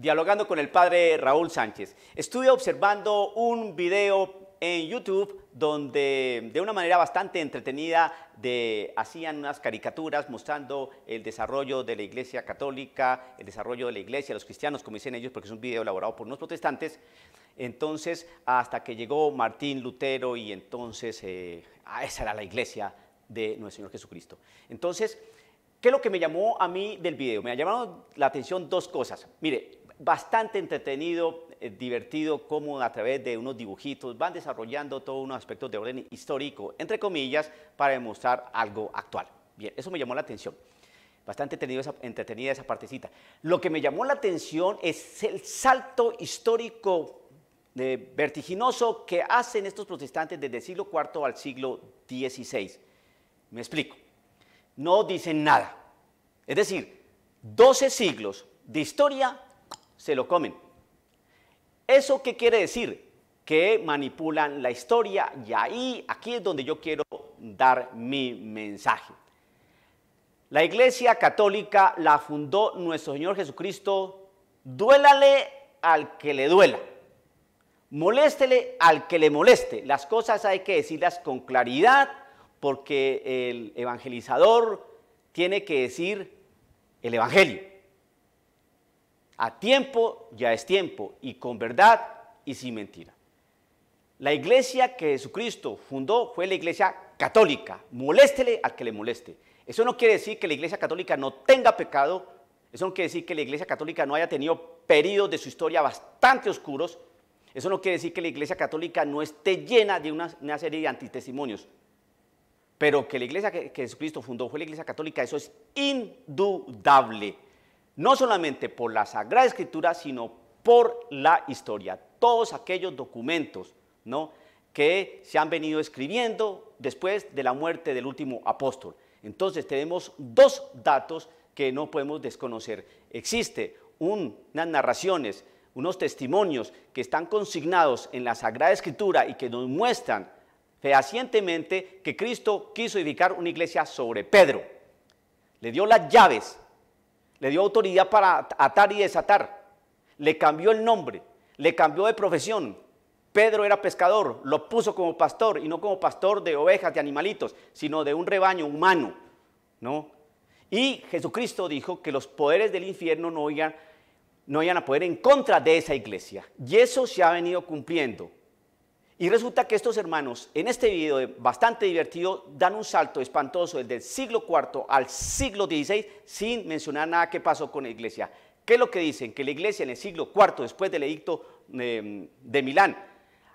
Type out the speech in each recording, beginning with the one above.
dialogando con el padre Raúl Sánchez. Estuve observando un video en YouTube donde de una manera bastante entretenida hacían unas caricaturas mostrando el desarrollo de la Iglesia Católica, el desarrollo de la Iglesia, los cristianos, como dicen ellos, porque es un video elaborado por unos protestantes. Entonces, hasta que llegó Martín Lutero y entonces esa era la Iglesia de nuestro Señor Jesucristo. Entonces, ¿qué es lo que me llamó a mí del video? Me llamaron la atención dos cosas. Mire, bastante entretenido, divertido, cómo a través de unos dibujitos van desarrollando todos unos aspectos de orden histórico, entre comillas, para demostrar algo actual. Bien, eso me llamó la atención. Bastante entretenida esa partecita. Lo que me llamó la atención es el salto histórico vertiginoso que hacen estos protestantes desde el siglo IV al siglo XVI. Me explico. No dicen nada. Es decir, 12 siglos de historia se lo comen. ¿Eso qué quiere decir? Que manipulan la historia y aquí es donde yo quiero dar mi mensaje. La Iglesia Católica la fundó nuestro Señor Jesucristo, duélale al que le duela, moléstele al que le moleste. Las cosas hay que decirlas con claridad porque el evangelizador tiene que decir el evangelio. A tiempo ya es tiempo y con verdad y sin mentira. La iglesia que Jesucristo fundó fue la Iglesia Católica. Moléstele al que le moleste. Eso no quiere decir que la Iglesia Católica no tenga pecado. Eso no quiere decir que la Iglesia Católica no haya tenido periodos de su historia bastante oscuros. Eso no quiere decir que la Iglesia Católica no esté llena de una serie de antitestimonios. Pero que la iglesia que Jesucristo fundó fue la Iglesia Católica, eso es indudable. No solamente por la Sagrada Escritura, sino por la historia. Todos aquellos documentos, ¿no?, que se han venido escribiendo después de la muerte del último apóstol. Entonces tenemos dos datos que no podemos desconocer. Existe unas narraciones, unos testimonios que están consignados en la Sagrada Escritura y que nos muestran fehacientemente que Cristo quiso edificar una iglesia sobre Pedro. Le dio las llaves, le dio autoridad para atar y desatar, le cambió el nombre, le cambió de profesión. Pedro era pescador, lo puso como pastor y no como pastor de ovejas, de animalitos, sino de un rebaño humano, ¿no? Y Jesucristo dijo que los poderes del infierno no iban a poder en contra de esa iglesia. Y eso se ha venido cumpliendo. Y resulta que estos hermanos, en este video bastante divertido, dan un salto espantoso desde el siglo IV al siglo XVI sin mencionar nada que pasó con la iglesia. ¿Qué es lo que dicen? Que la iglesia en el siglo IV, después del edicto de Milán,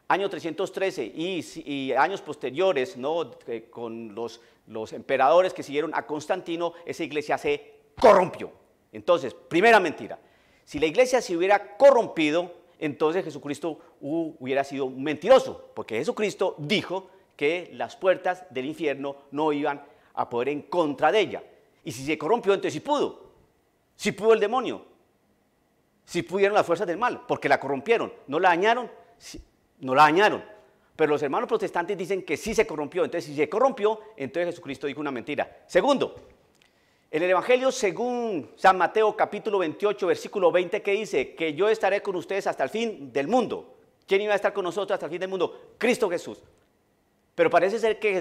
año 313 y años posteriores, ¿no?, con los emperadores que siguieron a Constantino, esa iglesia se corrompió. Entonces, primera mentira, si la iglesia se hubiera corrompido, entonces Jesucristo hubiera sido mentiroso, porque Jesucristo dijo que las puertas del infierno no iban a poder en contra de ella. Y si se corrompió, entonces sí pudo el demonio, sí pudieron las fuerzas del mal, porque la corrompieron, no la dañaron, sí, no la dañaron. Pero los hermanos protestantes dicen que sí se corrompió, entonces si se corrompió, entonces Jesucristo dijo una mentira. Segundo, en el Evangelio según San Mateo capítulo 28 versículo 20 que dice que yo estaré con ustedes hasta el fin del mundo. ¿Quién iba a estar con nosotros hasta el fin del mundo? Cristo Jesús. Pero parece ser que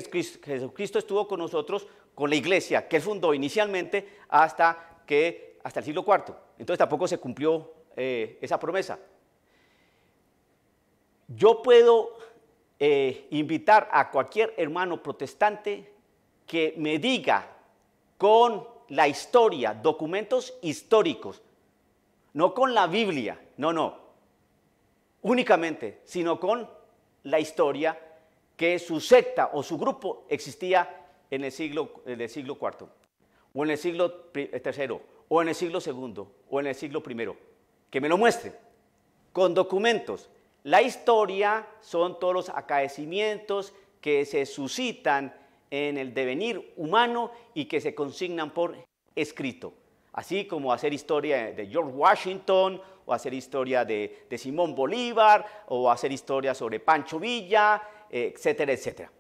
Jesucristo estuvo con nosotros, con la iglesia que él fundó inicialmente hasta el siglo IV. Entonces tampoco se cumplió esa promesa. Yo puedo invitar a cualquier hermano protestante que me diga con la historia, documentos históricos, no con la Biblia, no, únicamente, sino con la historia que su secta o su grupo existía en el siglo IV, o en el siglo III, o en el siglo II, o en el siglo I. Que me lo muestre con documentos. La historia son todos los acaecimientos que se suscitan en el devenir humano y que se consignan por escrito, así como hacer historia de George Washington, o hacer historia de Simón Bolívar, o hacer historia sobre Pancho Villa, etcétera, etcétera.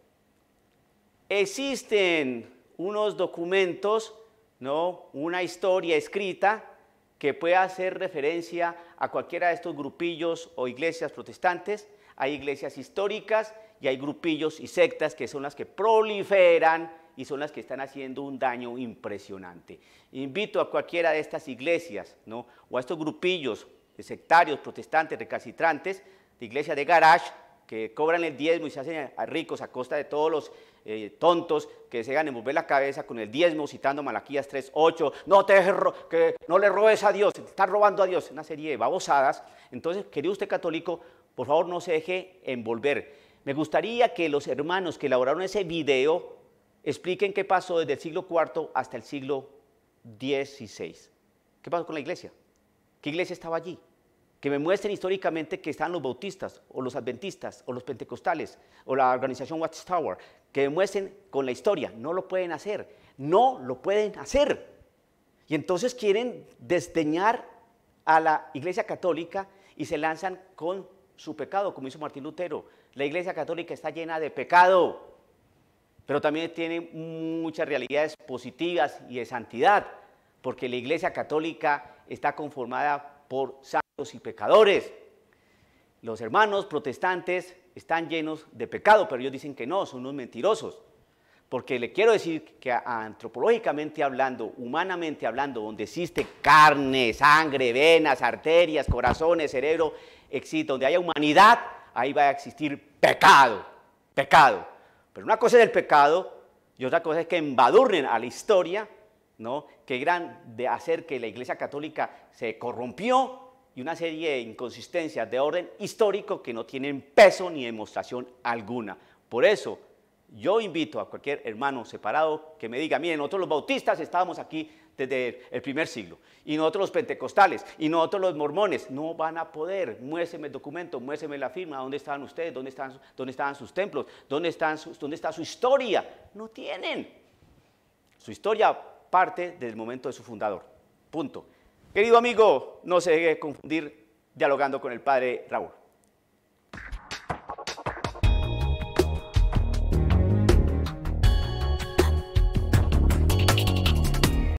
Existen unos documentos, ¿no?, una historia escrita que pueda hacer referencia a cualquiera de estos grupillos o iglesias protestantes. Hay iglesias históricas y hay grupillos y sectas que son las que proliferan y son las que están haciendo un daño impresionante. Invito a cualquiera de estas iglesias, ¿no?, o a estos grupillos de sectarios protestantes recalcitrantes, de iglesias de garage, que cobran el diezmo y se hacen ricos a costa de todos los tontos que desean envolver la cabeza con el diezmo, citando Malaquías 3:8, no te dejes que no le robes a Dios, te estás robando a Dios, una serie de babosadas. Entonces, querido usted católico, por favor no se deje envolver. Me gustaría que los hermanos que elaboraron ese video expliquen qué pasó desde el siglo IV hasta el siglo XVI. ¿Qué pasó con la iglesia? ¿Qué iglesia estaba allí? Que me muestren históricamente que están los bautistas, o los adventistas, o los pentecostales, o la organización Watchtower, que me muestren con la historia. No lo pueden hacer, no lo pueden hacer. Y entonces quieren desdeñar a la Iglesia Católica y se lanzan con su pecado, como hizo Martín Lutero. La Iglesia Católica está llena de pecado, pero también tiene muchas realidades positivas y de santidad, porque la Iglesia Católica está conformada por santos y pecadores. Los hermanos protestantes están llenos de pecado, pero ellos dicen que no, son unos mentirosos. Porque le quiero decir que antropológicamente hablando, humanamente hablando, donde existe carne, sangre, venas, arterias, corazones, cerebro, donde haya humanidad, ahí va a existir pecado, pecado. Pero una cosa es el pecado y otra cosa es que embadurnen a la historia, ¿no?, que eran de hacer que la Iglesia Católica se corrompió, y una serie de inconsistencias de orden histórico que no tienen peso ni demostración alguna. Por eso, yo invito a cualquier hermano separado que me diga, miren, nosotros los bautistas estábamos aquí desde el primer siglo, y nosotros los pentecostales, y nosotros los mormones, no van a poder. Muéstreme el documento, muéstreme la firma, ¿dónde estaban ustedes? ¿Dónde estaban sus templos? ¿Dónde está su historia? No tienen. Su historia parte del momento de su fundador, punto. Querido amigo, no se deje confundir dialogando con el padre Raúl.